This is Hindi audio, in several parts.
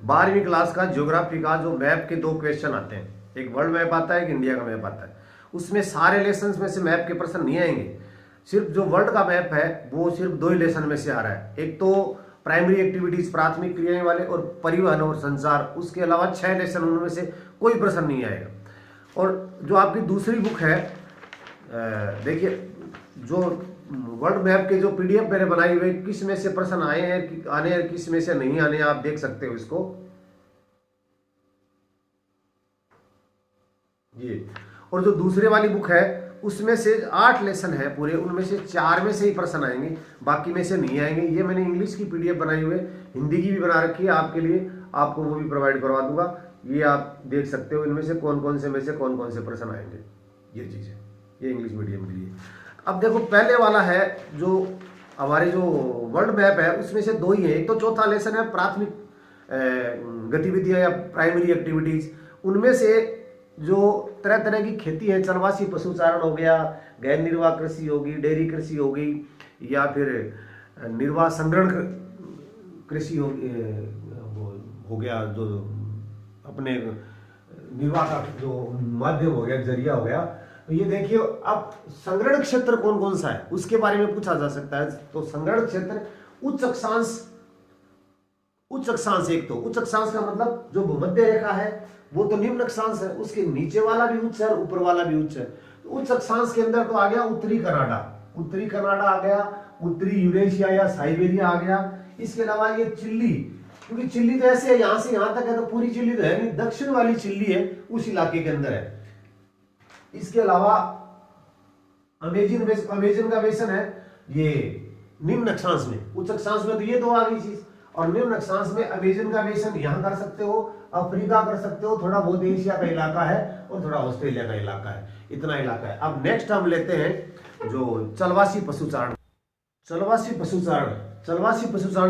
12वीं क्लास का ज्योग्राफी का जो मैप के 2 क्वेश्चन आते हैं, एक वर्ल्ड मैप आता है, एक इंडिया का मैप आता है। उसमें सारे लेसन में से मैप के प्रश्न नहीं आएंगे। सिर्फ जो वर्ल्ड का मैप है वो सिर्फ 2 ही लेसन में से आ रहा है, एक तो प्राइमरी एक्टिविटीज प्राथमिक क्रियाएं वाले और परिवहन और संचार। उसके अलावा 6 लेसन, उनमें से कोई प्रश्न नहीं आएगा। और जो आपकी दूसरी बुक है, देखिए जो वर्ल्ड मैप के जो पीडीएफ मैंने बनाई हुई, किस में से प्रश्न आए हैं, आने हैं, किस में से नहीं आने, आप देख सकते हो इसको ये। और जो दूसरे वाली बुक है उसमें से 8 लेसन है पूरे, उनमें से 4 में से ही प्रश्न आएंगे, बाकी में से नहीं आएंगे। ये मैंने इंग्लिश की पीडीएफ बनाई हुई है, हिंदी की भी बना रखी है आपके लिए, आपको वो भी प्रोवाइड करवा दूंगा। ये आप देख सकते हो इनमें से कौन कौन से प्रश्न आएंगे, ये चीज है, ये इंग्लिश मीडियम के लिए। अब देखो पहले वाला है जो हमारे जो वर्ल्ड मैप है, उसमें से 2 ही है। एक तो चौथा लेसन है प्राथमिक गतिविधियां या प्राइमरी एक्टिविटीज, उनमें से जो तरह तरह की खेती है, चरवासी पशुचारण हो गया, गैर निर्वाह कृषि होगी, डेयरी कृषि होगी, या फिर निर्वाह संग्रहण कृषि हो गया, जो अपने निर्वाह का जो माध्यम हो गया, जरिया हो गया। तो ये देखिए अब संग्रहण क्षेत्र कौन कौन सा है उसके बारे में पूछा जा सकता है। तो संग्रहण क्षेत्र उच्च अक्षांश, एक तो उच्च अक्षांश का मतलब जो भूमध्य रेखा है वो तो निम्न अक्षांश है, उसके नीचे वाला भी उच्च है और ऊपर वाला भी उच्च है। तो उच्च अक्षांश के अंदर तो आ गया उत्तरी कनाडा आ गया, उत्तरी यूरेशिया या साइबेरिया आ गया। इसके अलावा ये चिल्ली, क्योंकि चिल्ली तो ऐसे है यहां से यहां तक है, तो पूरी चिल्ली तो है नहीं, दक्षिण वाली चिल्ली है उस इलाके के अंदर है। इसके अलावा अमेजन का बेसन है ये निम्न अक्षांश में, उच्च अक्षांश में तो ये 2 आ गई चीज, और निम्न अक्षांश में अमेजन का बेसन यहां कर सकते हो, अफ्रीका कर सकते हो, थोड़ा बहुत एशिया का इलाका है और थोड़ा ऑस्ट्रेलिया का इलाका है, इतना इलाका है। अब नेक्स्ट हम लेते हैं जो चलवासी पशुचारण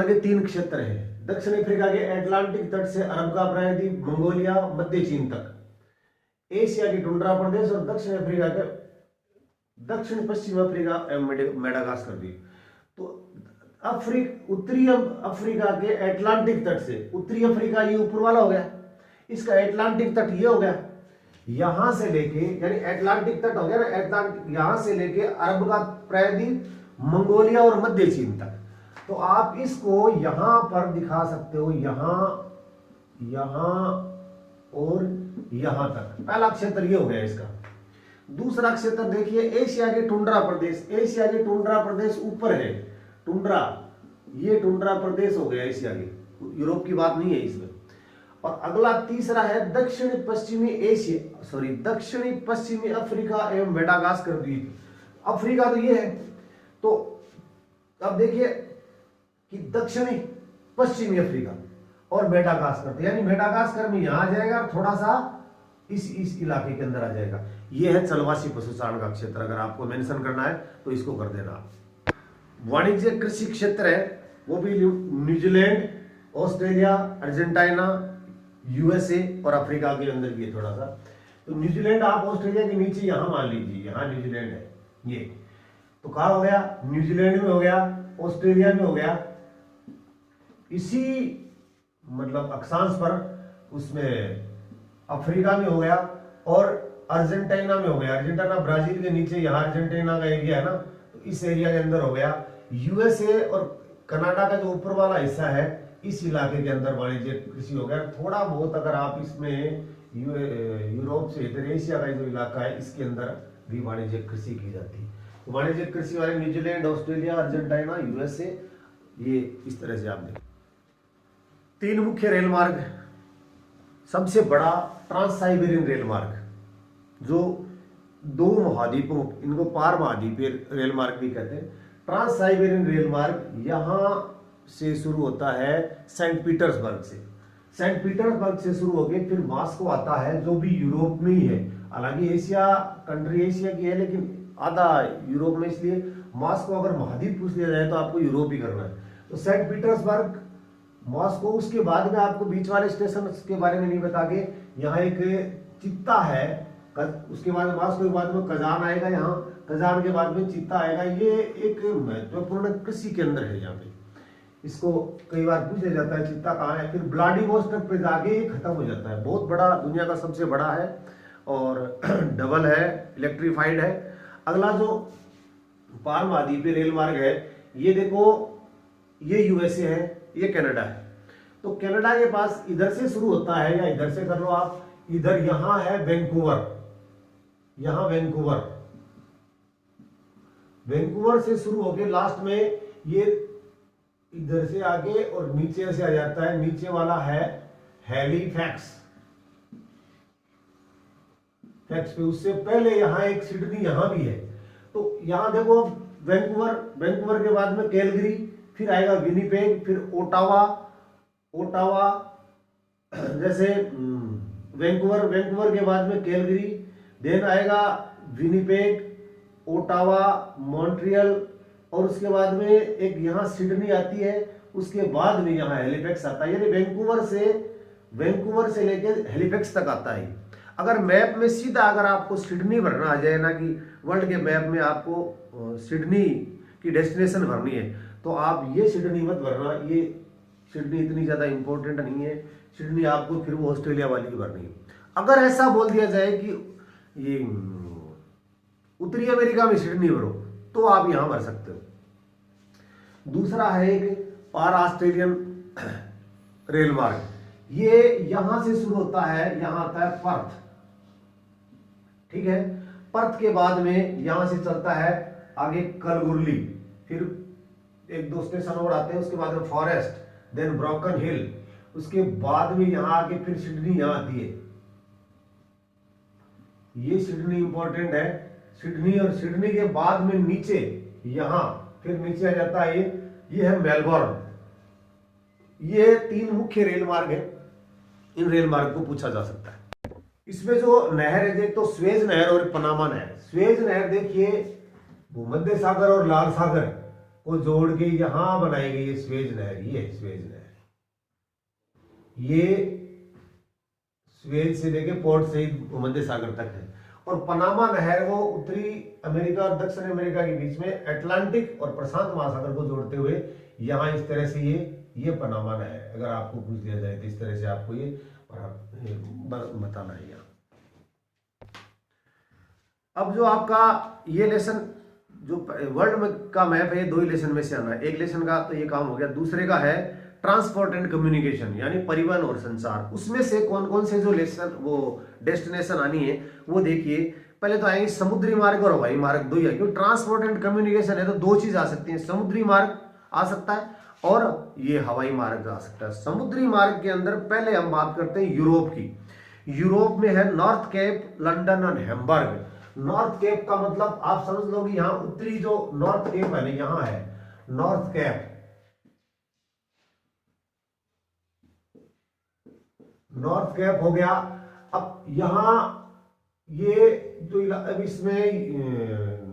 के 3 क्षेत्र हैं। दक्षिण अफ्रीका के एटलांटिक तट से अरब का प्रायद्वीप, मंगोलिया, मध्य चीन तक, एशिया की टुंड्रा प्रदेश और दक्षिण अफ्रीका के दक्षिण पश्चिम अफ्रीका एवं मेडागास्कर द्वीप। तो उत्तरी अफ्रीका के एटलांटिक तट से, उत्तरी अफ्रीका ये ऊपर वाला हो गया, इसका एटलांटिक तट ये हो गया, यहां से लेके यानी एटलांटिक तट हो गया ना, एटलांटिक यहां से लेके अरब का प्रायद्वीप, मंगोलिया और मध्य चीन तक। तो आप इसको यहां पर दिखा सकते हो, यहां और यहां तक। पहला क्षेत्र ये हो गया इसका। दूसरा क्षेत्र देखिए एशिया के टुंड्रा प्रदेश ऊपर है, ये टुंड्रा प्रदेश हो गया एशिया के, यूरोप की बात नहीं है इसमें। और अगला तीसरा है दक्षिणी पश्चिमी अफ्रीका एवं मेडागास्कर द्वीप। अफ्रीका तो ये है, तो अब देखिए कि दक्षिणी पश्चिमी अफ्रीका और मेडागास्कर, यानी मेडागास्कर में यहां आ जाएगा और थोड़ा सा इस इलाके के अंदर आ जाएगा। ये है चलवासी पशुचारण का क्षेत्र। अगर आपको मेंशन करना है तो इसको कर देना। वाणिज्य कृषि क्षेत्र है वो भी न्यूजीलैंड, ऑस्ट्रेलिया, अर्जेंटीना, यूएसए और अफ्रीका के अंदर भी है थोड़ा सा। तो न्यूजीलैंड आप ऑस्ट्रेलिया के नीचे यहां मान लीजिए, यहां न्यूजीलैंड है ये, तो कहा हो गया न्यूजीलैंड में हो गया, ऑस्ट्रेलिया में हो गया, इसी मतलब अक्षांश पर उसमें अफ्रीका में हो गया और अर्जेंटीना में हो गया। अर्जेंटीना ब्राजील के नीचे यहाँ अर्जेंटीना का एरिया है ना, तो इस एरिया के अंदर हो गया। यूएसए और कनाडा का जो ऊपर वाला हिस्सा है इस इलाके के अंदर वाणिज्य कृषि हो गया। थोड़ा बहुत अगर आप इसमें यूरोप से इधर एशिया का जो इलाका है इसके अंदर भी वाणिज्य कृषि की जाती है। तो वाणिज्य कृषि वाले न्यूजीलैंड, ऑस्ट्रेलिया, अर्जेंटीना, यूएसए, ये इस तरह से आप देखें। 3 मुख्य रेल मार्ग। सबसे बड़ा ट्रांस साइबेरियन रेल मार्ग, जो 2 महाद्वीपों, इनको पार महाद्वीपीय रेल मार्ग भी कहते हैं। ट्रांस साइबेरियन रेल मार्ग यहां से शुरू होता है सेंट पीटर्सबर्ग से शुरू होकर फिर मॉस्को आता है, जो भी यूरोप में ही है। हालांकि कंट्री एशिया की है लेकिन आधा यूरोप में, इसलिए मॉस्को अगर महाद्वीप पूछ लिया जाए तो आपको यूरोप ही करना है। तो सेंट पीटर्सबर्ग, मॉस्को, उसके बाद में आपको बीच वाले स्टेशन के बारे में नहीं बता के यहाँ एक चित्ता है, उसके बाद मॉस्को के बाद में कजान आएगा, यहाँ कजान के बाद में चित्ता आएगा। ये एक महत्वपूर्ण कृषि केंद्र है यहाँ पे। इसको कई बार पूछा जाता है चित्ता कहाँ है, फिर व्लादिवोस्टोक पे जाके ये खत्म हो जाता है। बहुत बड़ा, दुनिया का सबसे बड़ा है और डबल है, इलेक्ट्रीफाइड है। अगला जो पार महाद्वीपीय रेल मार्ग है, ये देखो, ये यूएसए है, ये कनाडा है। तो कनाडा के पास इधर से शुरू होता है, या इधर से कर लो आप, इधर यहां है वैंकूवर, यहां वैंकूवर, वैंकूवर से शुरू होके लास्ट में ये इधर से आगे और नीचे से आ जाता है, नीचे वाला है हैलीफैक्स, फैक्स पे। उससे पहले यहां एक सिडनी यहां भी है। तो यहां देखो वैंकूवर, वैंकूवर के बाद में कैलगरी, फिर आएगा विनिपेग, फिर ओटावा, ओटावा जैसे वैंकूवर, वैंकूवर के बाद में कैलगरी, देन आएगा विनिपेग, ओटावा, मॉन्ट्रियल, और उसके बाद में एक यहाँ सिडनी आती है, उसके बाद में यहाँ हैलिफैक्स आता है। यानी वैंकूवर से लेकर हैलिफैक्स तक आता है। अगर मैप में सीधा अगर आपको सिडनी भरना आ जाए ना, कि वर्ल्ड के मैप में आपको सिडनी की डेस्टिनेशन भरनी है, तो आप ये सिडनी मत भरना, ये सिडनी इतनी ज्यादा इंपॉर्टेंट नहीं है। सिडनी आपको फिर वो ऑस्ट्रेलिया वाली की भरनी है। अगर ऐसा बोल दिया जाए कि ये उत्तरी अमेरिका में सिडनी भरो, तो आप यहां भर सकते हो। दूसरा है एक पार ऑस्ट्रेलियन रेल मार्ग, ये यहां से शुरू होता है, यहां आता है पर्थ, ठीक है। पर्थ के बाद में यहां से चलता है आगे कलगुरली, फिर एक दो स्टेशन और आते हैं, उसके बाद में फॉरेस्ट, देन ब्रोकन हिल, उसके बाद में यहां आके फिर सिडनी यहां आती है। ये सिडनी इंपॉर्टेंट है, सिडनी, और सिडनी के बाद में नीचे यहां फिर नीचे आ जाता है ये है मेलबोर्न। ये तीन मुख्य रेल मार्ग है, इन रेल मार्ग को पूछा जा सकता है। इसमें जो नहर है, तो स्वेज नहर और पनामा नहर। स्वेज नहर देखिए भूमध्य सागर और लाल सागर को जोड़ के यहां बनाई गई है स्वेज नहर, ये स्वेज नहर, ये स्वेज से लेके पोर्ट से भूमध्य सागर तक है। और पनामा नहर वो उत्तरी अमेरिका और दक्षिण अमेरिका के बीच में अटलांटिक और प्रशांत महासागर को जोड़ते हुए यहां इस तरह से ये पनामा नहर, अगर आपको पूछ दिया जाए तो इस तरह से आपको ये बताना है यहाँ। अब जो आपका ये लेसन जो वर्ल्ड में का मैप है, ये दो ही लेसन में से आना है। एक लेसन का तो ये काम हो गया, दूसरे का है ट्रांसपोर्ट एंड कम्युनिकेशन, यानी परिवहन और संचार। उसमें से कौन कौन से जो लेसन वो डेस्टिनेशन आनी है वो देखिए। पहले तो आएंगे समुद्री मार्ग और हवाई मार्ग, दो ही है, क्योंकि ट्रांसपोर्ट एंड कम्युनिकेशन है तो दो चीज आ सकती है, समुद्री मार्ग आ सकता है और ये हवाई मार्ग आ सकता है। समुद्री मार्ग के अंदर पहले हम बात करते हैं यूरोप की। यूरोप में है नॉर्थ केप, लंदन और हैम्बर्ग। नॉर्थ केप का मतलब आप समझ लो कि यहाँ उत्तरी जो नॉर्थ केप है ना, यहाँ है नॉर्थ केप, नॉर्थ कैप हो गया। अब यहां ये जो अब इसमें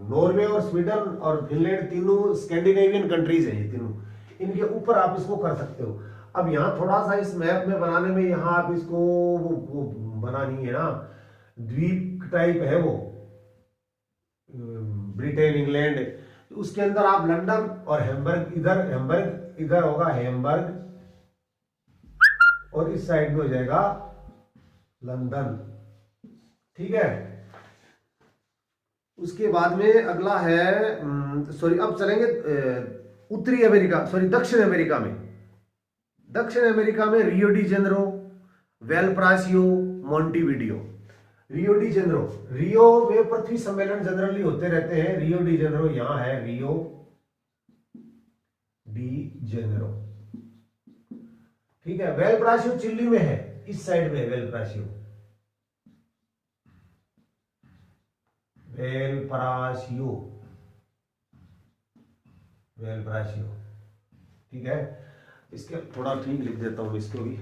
नॉर्वे और स्वीडन और फिनलैंड तीनों स्कैंडिनेवियन कंट्रीज है, ये तीनों, इनके ऊपर आप इसको कर सकते हो। अब यहाँ थोड़ा सा इस मैप में बनाने में यहाँ आप इसको वो बनानी है ना, द्वीप टाइप है वो, ब्रिटेन, इंग्लैंड, उसके अंदर आप लंदन और हैम्बर्ग, इधर हैम्बर्ग, इधर होगा हैम्बर्ग और इस साइड में हो जाएगा लंदन, ठीक है। उसके बाद में अगला है अब चलेंगे उत्तरी अमेरिका, दक्षिण अमेरिका में। दक्षिण अमेरिका में Rio de Janeiro, Valparaiso, Montevideo. Rio de Janeiro, Rio में पृथ्वी सम्मेलन जनरली होते रहते हैं। रियो डी जेनेरो यहां है, रियो डी जेनेरो, ठीक है। वेलप्रासियो चिली में है, इस साइड में है वेलप्रासियो, वेलप्रासियो, वेलप्रासियो, ठीक है। इसके थोड़ा ठीक लिख देता हूं, इसको भी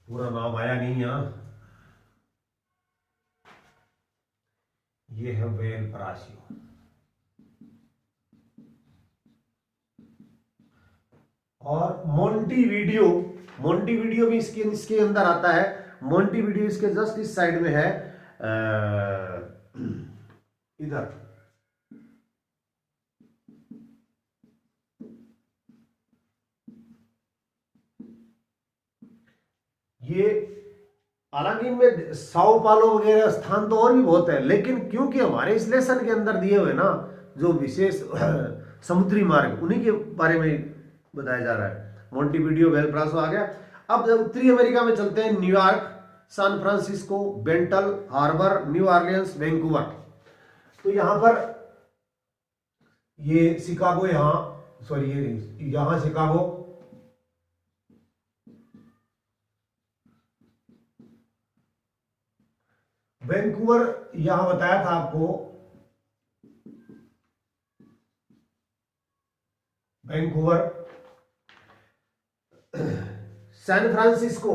पूरा नाम आया नहीं यहां। ये है वेलप्रासियो। और मोंटेविडियो, मोंटेविडियो भी इसके अंदर आता है। मोंटेविडियो इसके जस्ट इस साइड में है, इधर ये हालांकि इनमें साओ पालो वगैरह स्थान तो और भी बहुत है, लेकिन क्योंकि हमारे इस लेसन के अंदर दिए हुए ना जो विशेष समुद्री मार्ग, उन्हीं के बारे में बताया जा रहा है। मोंटेविडियो, वेलप्रासो आ गया। अब जब उत्तरी अमेरिका में चलते हैं, न्यूयॉर्क, सैन फ्रांसिस्को, बेंटल हार्बर, न्यू ऑरलियंस, वैंकूवर। तो यहां पर ये शिकागो, यहां सॉरी ये यहां शिकागो, वैंकूवर यहां बताया था आपको, वैंकूवर। सैन फ्रांसिस्को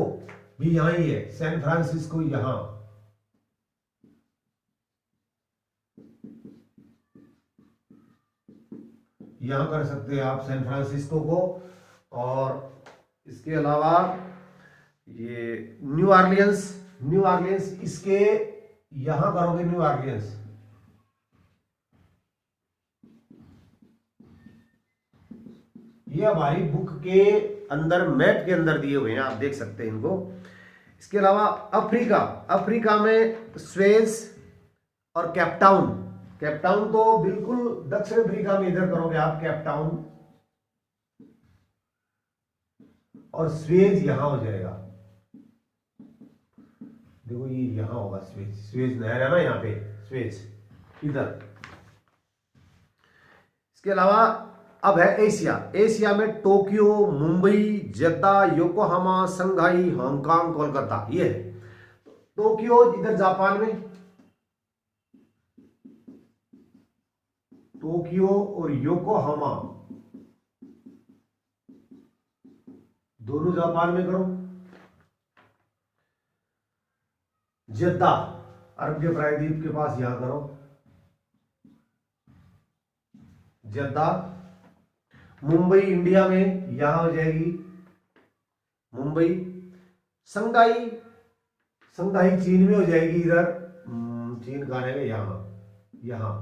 भी यहां ही है, सैन फ्रांसिस्को यहां, यहां कर सकते हैं आप सैन फ्रांसिस्को को। और इसके अलावा ये न्यू ऑरलियंस, न्यू ऑरलियंस इसके यहां करोगे, न्यू ऑरलियंस। ये हमारी बुक के अंदर मैप के अंदर दिए हुए हैं, आप देख सकते हैं इनको। इसके अलावा अफ्रीका, अफ्रीका में स्वेज और केपटाउन, केपटाउन तो बिल्कुल दक्षिण अफ्रीका में इधर करोगे आप केपटाउन, और स्वेज यहां हो जाएगा। देखो ये यहां होगा स्वेज, स्वेज नहर है ना यहाँ पे, स्वेज इधर। इसके अलावा अब है एशिया, एशिया में टोक्यो, मुंबई, जेद्दा, योकोहामा, शंघाई, हांगकांग, कोलकाता, ये है। टोक्यो इधर जापान में, टोक्यो और योकोहामा दोनों जापान में करो। जेद्दा अरब के प्रायद्वीप के पास, यहां करो जेद्दा। मुंबई इंडिया में यहां हो जाएगी मुंबई। शंघाई, शंघाई चीन में हो जाएगी इधर, चीन कहां है, यहां, यहां।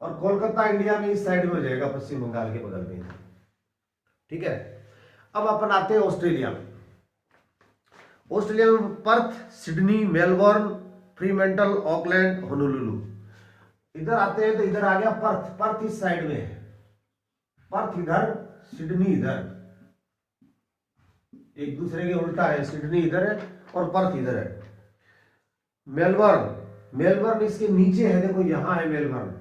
और कोलकाता इंडिया में इस साइड में हो जाएगा, पश्चिम बंगाल के बगल में। ठीक है, अब अपन आते हैं ऑस्ट्रेलिया में। ऑस्ट्रेलिया में Perth, Sydney, Melbourne, Fremantle, Auckland, Honolulu. इधर आते हैं तो इधर आ गया पर्थ, पर्थ इस साइड में है, पर्थ इधर, सिडनी इधर, एक दूसरे के उल्टा है, सिडनी इधर है और पर्थ इधर है। मेलबर्न, मेलबर्न इसके नीचे है, देखो यहां है मेलबर्न।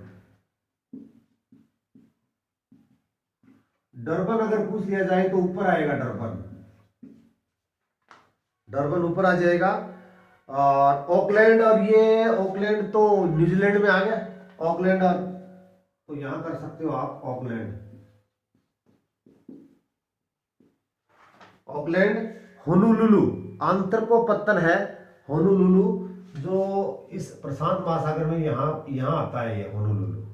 डरबन अगर पूछ लिया जाए तो ऊपर आएगा डरबन, डरबन ऊपर आ जाएगा। और ऑकलैंड, और ये ऑकलैंड तो न्यूजीलैंड में आ गया, ऑकलैंड, और तो यहां कर सकते हो आप ऑकलैंड, ऑकलैंड। होनोलुलु आंत्रपोपत्तन है, होनोलुलु जो इस प्रशांत महासागर में यहां आता है, ये होनोलुलु।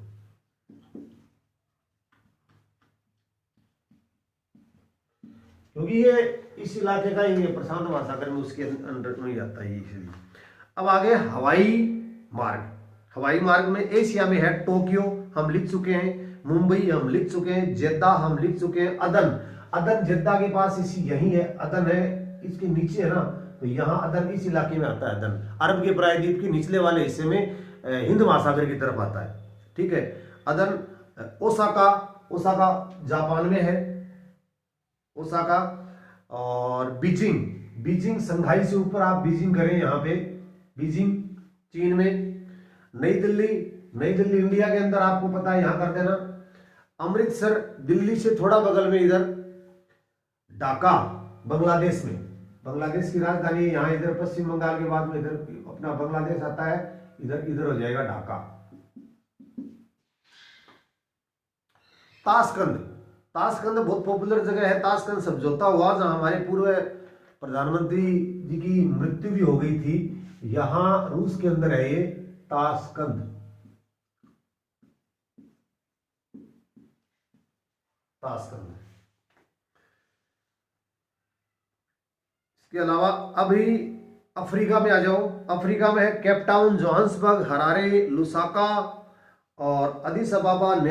क्योंकि ये इस इलाके का ही प्रशांत महासागर में, उसके अंडर में ही आता है इसलिए। अब आगे हवाई मार्ग, हवाई मार्ग में एशिया में है टोक्यो, हम लिख चुके हैं, मुंबई हम लिख चुके हैं, जेद्दा हम लिख चुके हैं, अदन, अदन जेद्दा के पास इसी यही है, अदन है इसके नीचे है ना, तो यहाँ अदन इस इलाके में आता है। अदन अरब के प्रायद्वीप के निचले वाले हिस्से में हिंद महासागर की तरफ आता है। ठीक है, अदन। ओसाका, ओसाका जापान में है, ओसाका। और बीजिंग, बीजिंग शंघाई से ऊपर आप बीजिंग करें, यहाँ पे बीजिंग चीन में। नई दिल्ली, नई दिल्ली इंडिया के अंदर आपको पता है, यहां कर देना। अमृतसर दिल्ली से थोड़ा बगल में इधर, ढाका बांग्लादेश में, बांग्लादेश की राजधानी यहां, इधर पश्चिम बंगाल के बाद में इधर अपना बांग्लादेश आता है, इधर इधर हो जाएगा ढाका। ताशकंद, ताशकंद बहुत पॉपुलर जगह है, ताशकंद समझौता हुआ जहां हमारे पूर्व प्रधानमंत्री जी की मृत्यु भी हो गई थी, यहां रूस के अंदर है ये ताशकंद। ताशकंद। इसके अलावा अभी अफ्रीका में आ जाओ, अफ्रीका में है Cape Town, Johannesburg, Harare, Lusaka और अदिस अबाबा।